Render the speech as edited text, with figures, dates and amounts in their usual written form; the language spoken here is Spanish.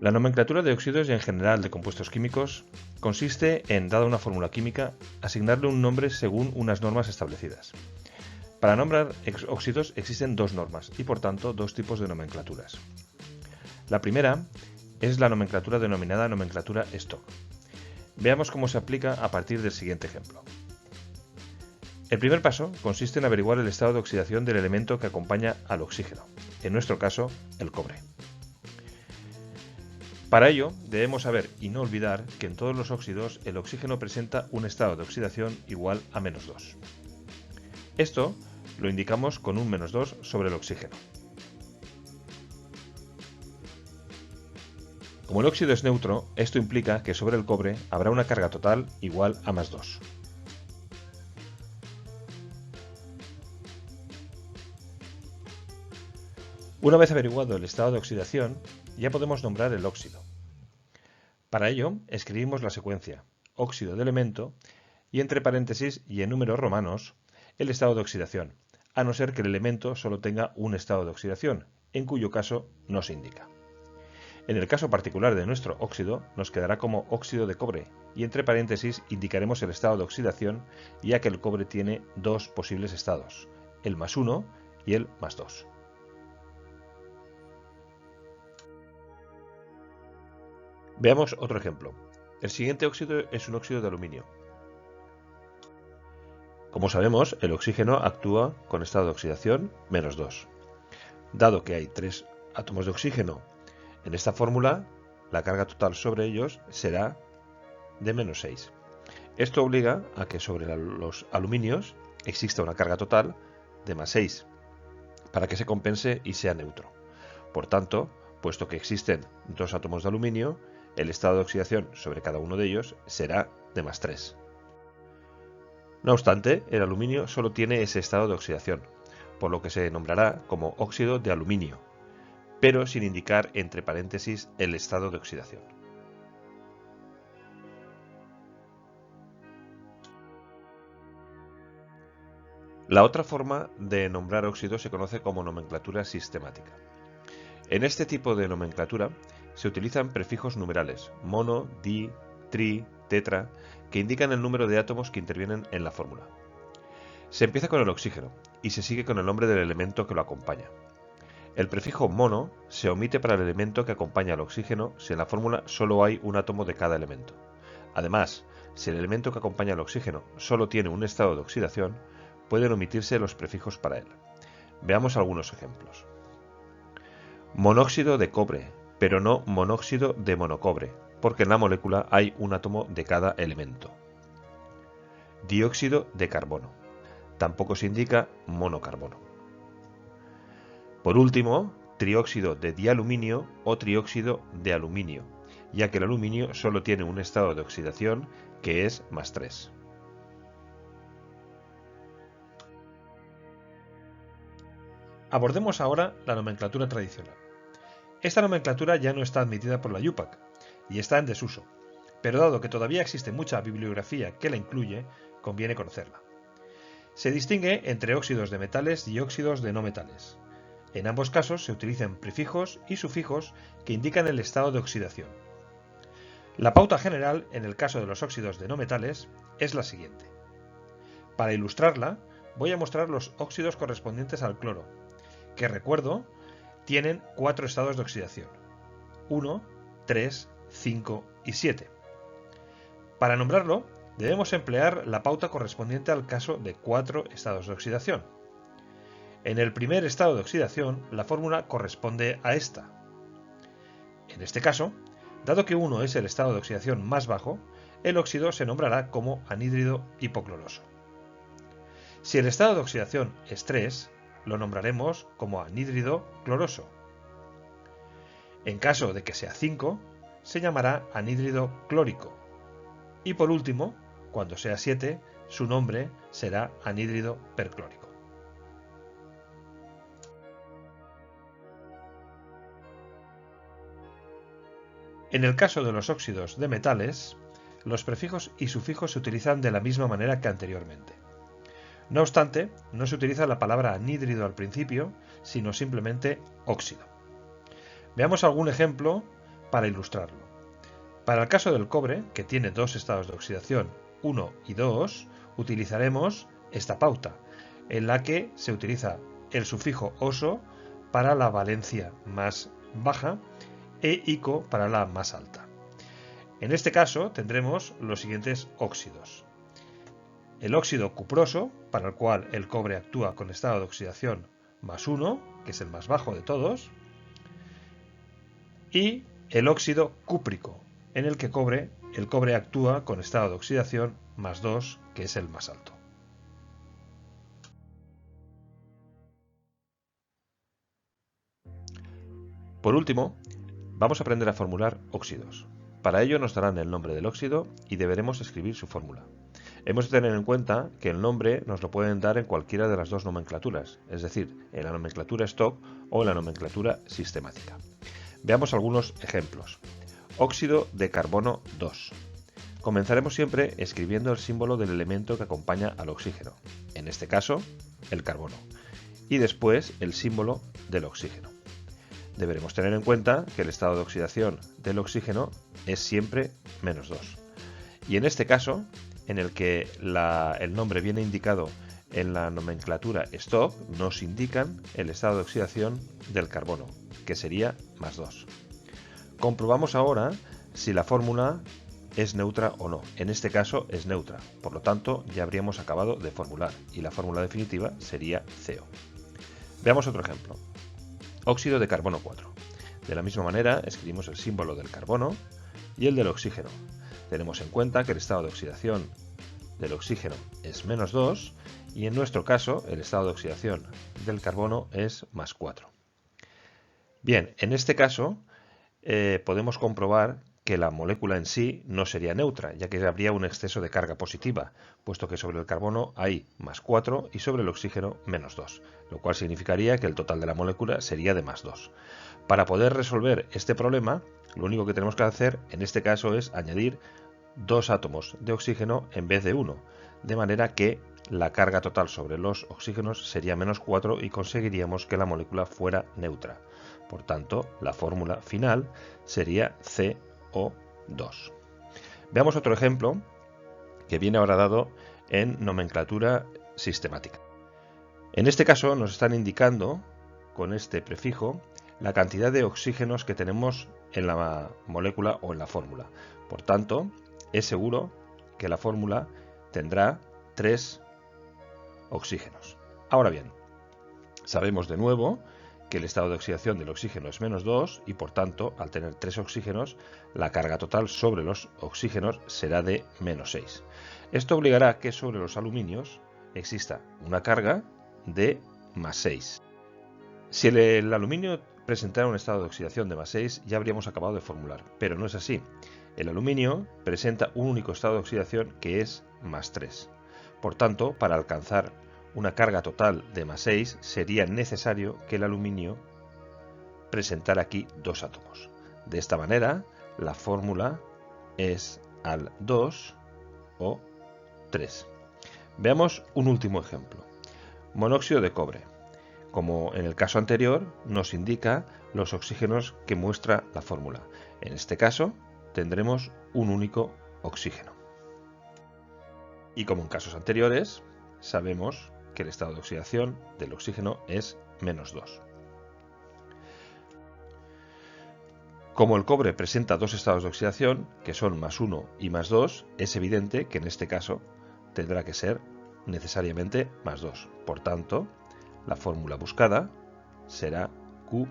La nomenclatura de óxidos y en general de compuestos químicos consiste en, dada una fórmula química, asignarle un nombre según unas normas establecidas. Para nombrar óxidos existen dos normas y por tanto dos tipos de nomenclaturas. La primera es la nomenclatura denominada nomenclatura Stock. Veamos cómo se aplica a partir del siguiente ejemplo. El primer paso consiste en averiguar el estado de oxidación del elemento que acompaña al oxígeno, en nuestro caso, el cobre. Para ello, debemos saber y no olvidar que en todos los óxidos el oxígeno presenta un estado de oxidación igual a -2. Esto lo indicamos con un -2 sobre el oxígeno. Como el óxido es neutro, esto implica que sobre el cobre habrá una carga total igual a +2. Una vez averiguado el estado de oxidación, ya podemos nombrar el óxido. Para ello, escribimos la secuencia óxido de elemento y entre paréntesis y en números romanos el estado de oxidación, a no ser que el elemento solo tenga un estado de oxidación, en cuyo caso no se indica. En el caso particular de nuestro óxido, nos quedará como óxido de cobre y entre paréntesis indicaremos el estado de oxidación, ya que el cobre tiene dos posibles estados, el +1 y el +2. Veamos otro ejemplo. El siguiente óxido es un óxido de aluminio. Como sabemos, el oxígeno actúa con estado de oxidación -2. Dado que hay 3 átomos de oxígeno en esta fórmula, la carga total sobre ellos será de -6. Esto obliga a que sobre los aluminios exista una carga total de +6, para que se compense y sea neutro. Por tanto, puesto que existen 2 átomos de aluminio, el estado de oxidación sobre cada uno de ellos será de +3. No obstante, el aluminio solo tiene ese estado de oxidación, por lo que se nombrará como óxido de aluminio, pero sin indicar entre paréntesis el estado de oxidación. La otra forma de nombrar óxidos se conoce como nomenclatura sistemática. En este tipo de nomenclatura se utilizan prefijos numerales, mono, di, tri, tetra, que indican el número de átomos que intervienen en la fórmula. Se empieza con el oxígeno y se sigue con el nombre del elemento que lo acompaña. El prefijo mono se omite para el elemento que acompaña al oxígeno si en la fórmula solo hay un átomo de cada elemento. Además, si el elemento que acompaña al oxígeno solo tiene un estado de oxidación, pueden omitirse los prefijos para él. Veamos algunos ejemplos. Monóxido de cobre, pero no monóxido de monocobre, porque en la molécula hay un átomo de cada elemento. Dióxido de carbono. Tampoco se indica monocarbono. Por último, trióxido de dialuminio o trióxido de aluminio, ya que el aluminio solo tiene un estado de oxidación que es +3. Abordemos ahora la nomenclatura tradicional. Esta nomenclatura ya no está admitida por la IUPAC y está en desuso, pero dado que todavía existe mucha bibliografía que la incluye, conviene conocerla. Se distingue entre óxidos de metales y óxidos de no metales. En ambos casos se utilizan prefijos y sufijos que indican el estado de oxidación. La pauta general en el caso de los óxidos de no metales es la siguiente. Para ilustrarla, voy a mostrar los óxidos correspondientes al cloro, que recuerdo tienen 4 estados de oxidación: 1, 3, 5 y 7. Para nombrarlo, debemos emplear la pauta correspondiente al caso de 4 estados de oxidación. En el primer estado de oxidación, la fórmula corresponde a esta. En este caso, dado que 1 es el estado de oxidación más bajo, el óxido se nombrará como anhídrido hipocloroso. Si el estado de oxidación es 3, lo nombraremos como anhídrido cloroso. En caso de que sea 5, se llamará anhídrido clórico. Y por último, cuando sea 7, su nombre será anhídrido perclórico. En el caso de los óxidos de metales, los prefijos y sufijos se utilizan de la misma manera que anteriormente. No obstante, no se utiliza la palabra anhídrido al principio, sino simplemente óxido. Veamos algún ejemplo para ilustrarlo. Para el caso del cobre, que tiene dos estados de oxidación, 1 y 2, utilizaremos esta pauta, en la que se utiliza el sufijo oso para la valencia más baja e ico para la más alta. En este caso tendremos los siguientes óxidos. El óxido cuproso, para el cual el cobre actúa con estado de oxidación más 1, que es el más bajo de todos, y el óxido cúprico, en el que el cobre actúa con estado de oxidación más 2, que es el más alto. Por último, vamos a aprender a formular óxidos. Para ello nos darán el nombre del óxido y deberemos escribir su fórmula. Hemos de tener en cuenta que el nombre nos lo pueden dar en cualquiera de las dos nomenclaturas, es decir, en la nomenclatura stock o en la nomenclatura sistemática. Veamos algunos ejemplos. Óxido de carbono 2. Comenzaremos siempre escribiendo el símbolo del elemento que acompaña al oxígeno, en este caso, el carbono, y después el símbolo del oxígeno. Deberemos tener en cuenta que el estado de oxidación del oxígeno es siempre menos 2. Y en este caso, en el que el nombre viene indicado en la nomenclatura stock, nos indican el estado de oxidación del carbono, que sería más 2. Comprobamos ahora si la fórmula es neutra o no. En este caso es neutra, por lo tanto ya habríamos acabado de formular y la fórmula definitiva sería CO. Veamos otro ejemplo. Óxido de carbono 4. De la misma manera escribimos el símbolo del carbono y el del oxígeno. Tenemos en cuenta que el estado de oxidación del oxígeno es menos 2 y en nuestro caso el estado de oxidación del carbono es más 4. Bien, en este caso podemos comprobar que la molécula en sí no sería neutra, ya que habría un exceso de carga positiva, puesto que sobre el carbono hay más 4 y sobre el oxígeno menos 2, lo cual significaría que el total de la molécula sería de más 2. Para poder resolver este problema, lo único que tenemos que hacer en este caso es añadir 2 átomos de oxígeno en vez de 1, de manera que la carga total sobre los oxígenos sería menos 4 y conseguiríamos que la molécula fuera neutra. Por tanto, la fórmula final sería CO2. Veamos otro ejemplo que viene ahora dado en nomenclatura sistemática. En este caso nos están indicando con este prefijo la cantidad de oxígenos que tenemos en la molécula o en la fórmula. Por tanto, es seguro que la fórmula tendrá 3 oxígenos. Ahora bien, sabemos de nuevo que el estado de oxidación del oxígeno es menos 2 y por tanto, al tener 3 oxígenos, la carga total sobre los oxígenos será de menos 6. Esto obligará a que sobre los aluminios exista una carga de más 6. Si el aluminio presentara un estado de oxidación de más 6, ya habríamos acabado de formular, pero no es así. El aluminio presenta un único estado de oxidación que es más 3. Por tanto, para alcanzar una carga total de más 6, sería necesario que el aluminio presentara aquí 2 átomos. De esta manera, la fórmula es al 2 o 3. Veamos un último ejemplo. Monóxido de cobre. Como en el caso anterior, nos indica los oxígenos que muestra la fórmula. En este caso, tendremos un único oxígeno. Y como en casos anteriores, sabemos que el estado de oxidación del oxígeno es menos 2. Como el cobre presenta 2 estados de oxidación, que son más 1 y más 2, es evidente que en este caso tendrá que ser necesariamente más 2. Por tanto, la fórmula buscada será Q